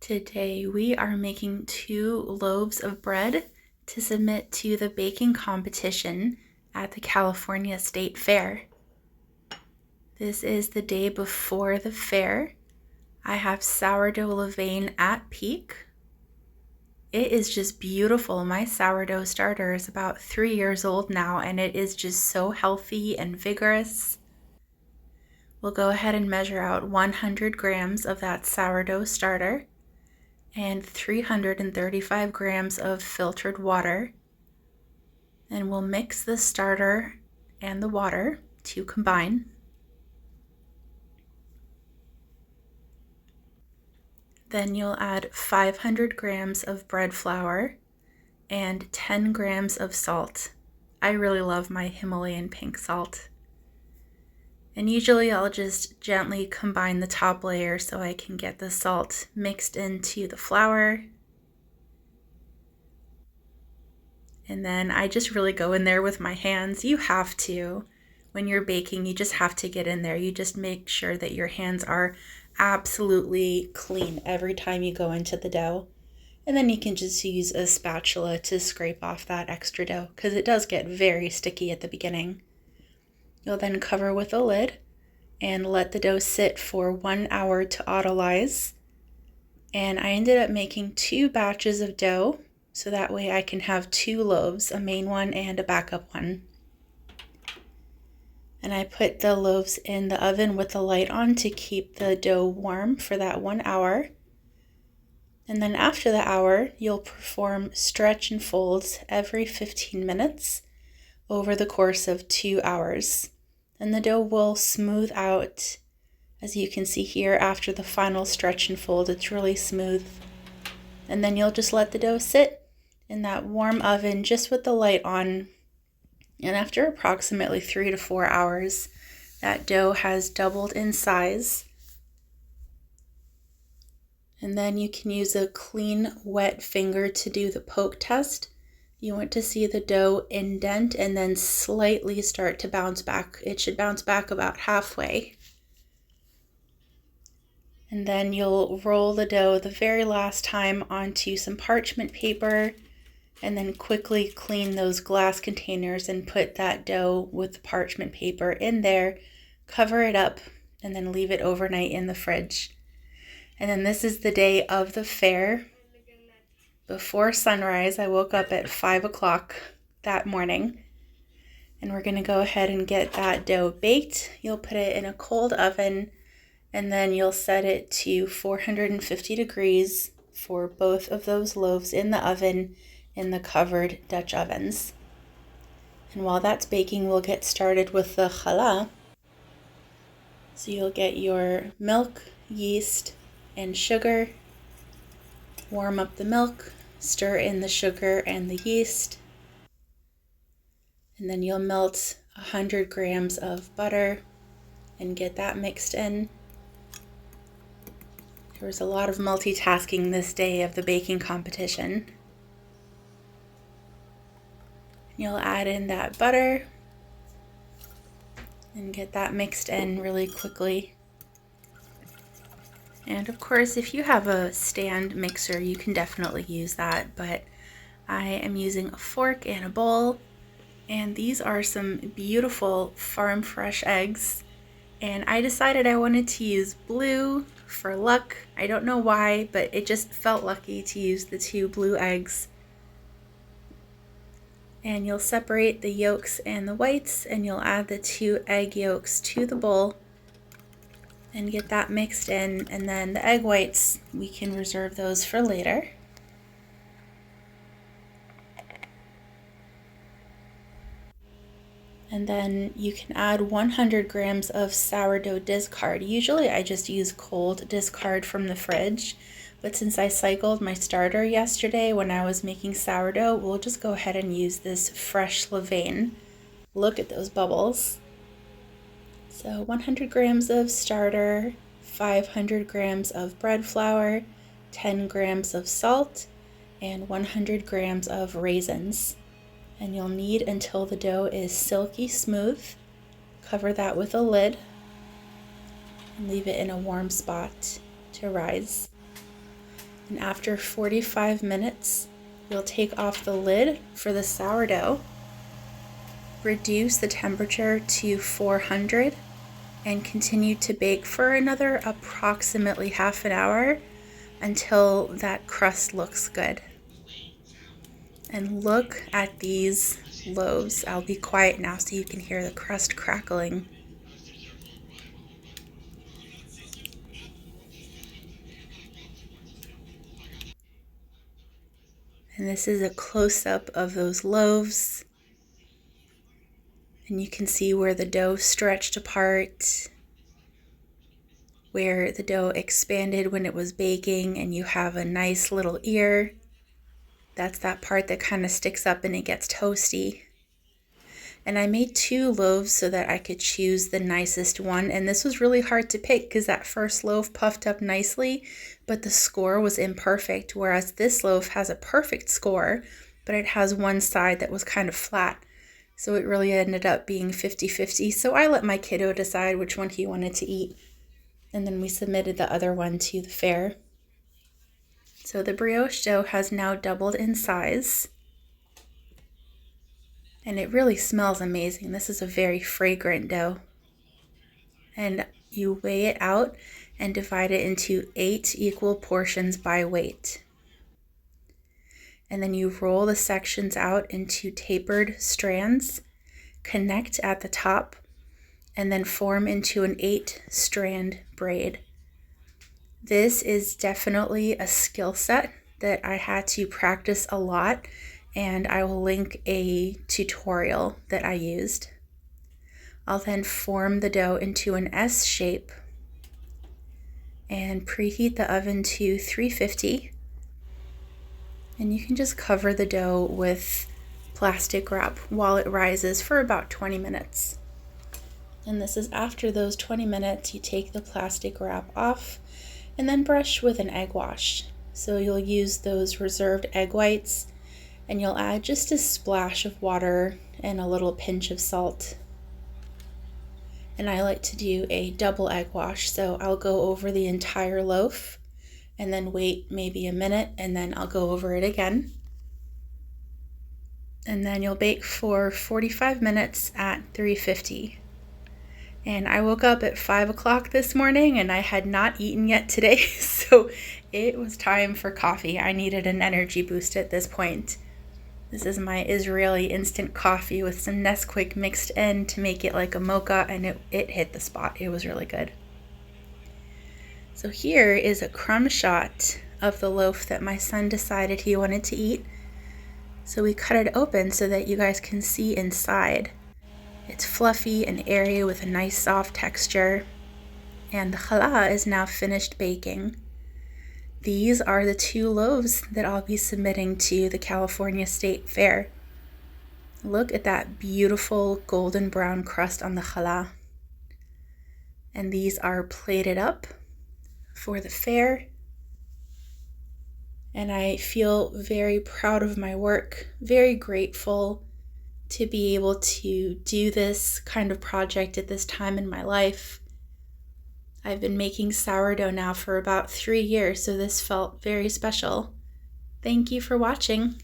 Today we are making 2 loaves of bread to submit to the baking competition at the California State Fair. This is the day before the fair. I have sourdough levain at peak. It is just beautiful. My sourdough starter is about 3 years old now, and it is just so healthy and vigorous. We'll go ahead and measure out 100 grams of that sourdough starter and 335 grams of filtered water. And we'll mix the starter and the water to combine. Then you'll add 500 grams of bread flour and 10 grams of salt. I really love my Himalayan pink salt. And usually I'll just gently combine the top layer so I can get the salt mixed into the flour. And then I just really go in there with my hands. You have to. When you're baking, you just have to get in there. You just make sure that your hands are absolutely clean every time you go into the dough. And then you can just use a spatula to scrape off that extra dough because it does get very sticky at the beginning. You'll then cover with a lid and let the dough sit for 1 hour to autolyze. And I ended up making 2 batches of dough, so that way I can have 2 loaves, a main one and a backup one. And I put the loaves in the oven with the light on to keep the dough warm for that 1 hour. And then after the hour, you'll perform stretch and folds every 15 minutes over the course of 2 hours. And the dough will smooth out. As you can see here, after the final stretch and fold, it's really smooth. And then you'll just let the dough sit in that warm oven just with the light on. And after approximately 3 to 4 hours, that dough has doubled in size. And then you can use a clean, wet finger to do the poke test. You want to see the dough indent and then slightly start to bounce back. It should bounce back about halfway. And then you'll roll the dough the very last time onto some parchment paper and then quickly clean those glass containers and put that dough with the parchment paper in there, cover it up, and then leave it overnight in the fridge. And then this is the day of the fair. Before sunrise, I woke up at 5 o'clock that morning, and we're going to go ahead and get that dough baked. You'll put it in a cold oven, and then you'll set it to 450 degrees for both of those loaves in the oven in the covered Dutch ovens. And while that's baking, we'll get started with the challah. So you'll get your milk, yeast, and sugar. Warm up the milk, stir in the sugar and the yeast, and then you'll melt 100 grams of butter and get that mixed in. There was a lot of multitasking this day of the baking competition. You'll add in that butter and get that mixed in really quickly. And of course, if you have a stand mixer, you can definitely use that, but I am using a fork and a bowl, and these are some beautiful farm fresh eggs, and I decided I wanted to use blue for luck. I don't know why, but it just felt lucky to use the 2 blue eggs. And you'll separate the yolks and the whites, and you'll add the 2 egg yolks to the bowl and get that mixed in, and then the egg whites, we can reserve those for later. And then you can add 100 grams of sourdough discard. Usually I just use cold discard from the fridge, but since I cycled my starter yesterday when I was making sourdough, we'll just go ahead and use this fresh levain. Look at those bubbles. So 100 grams of starter, 500 grams of bread flour, 10 grams of salt, and 100 grams of raisins. And you'll knead until the dough is silky smooth. Cover that with a lid and leave it in a warm spot to rise. And after 45 minutes, you'll take off the lid for the sourdough, reduce the temperature to 400, and continue to bake for another approximately half an hour until that crust looks good. And look at these loaves. I'll be quiet now so you can hear the crust crackling. And this is a close-up of those loaves. And you can see where the dough stretched apart, where the dough expanded when it was baking, and you have a nice little ear. That's that part that kind of sticks up and it gets toasty. And I made 2 loaves so that I could choose the nicest one. And this was really hard to pick because that first loaf puffed up nicely, but the score was imperfect. Whereas this loaf has a perfect score, but it has one side that was kind of flat. So it really ended up being 50-50. So I let my kiddo decide which one he wanted to eat. And then we submitted the other one to the fair. So the brioche dough has now doubled in size. And it really smells amazing. This is a very fragrant dough. And you weigh it out and divide it into 8 equal portions by weight. And then you roll the sections out into tapered strands, connect at the top, and then form into an 8-strand braid. This is definitely a skill set that I had to practice a lot, and I will link a tutorial that I used. I'll then form the dough into an S shape and preheat the oven to 350. And you can just cover the dough with plastic wrap while it rises for about 20 minutes. And this is after those 20 minutes, you take the plastic wrap off and then brush with an egg wash. So you'll use those reserved egg whites and you'll add just a splash of water and a little pinch of salt. And I like to do a double egg wash, so I'll go over the entire loaf and then wait maybe a minute and then I'll go over it again. And then you'll bake for 45 minutes at 350. And I woke up at 5 o'clock this morning and I had not eaten yet today, so it was time for coffee. I needed an energy boost at this point. This is my Israeli instant coffee with some Nesquik mixed in to make it like a mocha, and it hit the spot. It was really good. So here is a crumb shot of the loaf that my son decided he wanted to eat. So we cut it open so that you guys can see inside. It's fluffy and airy with a nice soft texture. And the challah is now finished baking. These are the 2 loaves that I'll be submitting to the California State Fair. Look at that beautiful golden brown crust on the challah. And these are plated up for the fair. And I feel very proud of my work, very grateful to be able to do this kind of project at this time in my life. I've been making sourdough now for about 3 years, so this felt very special. Thank you for watching.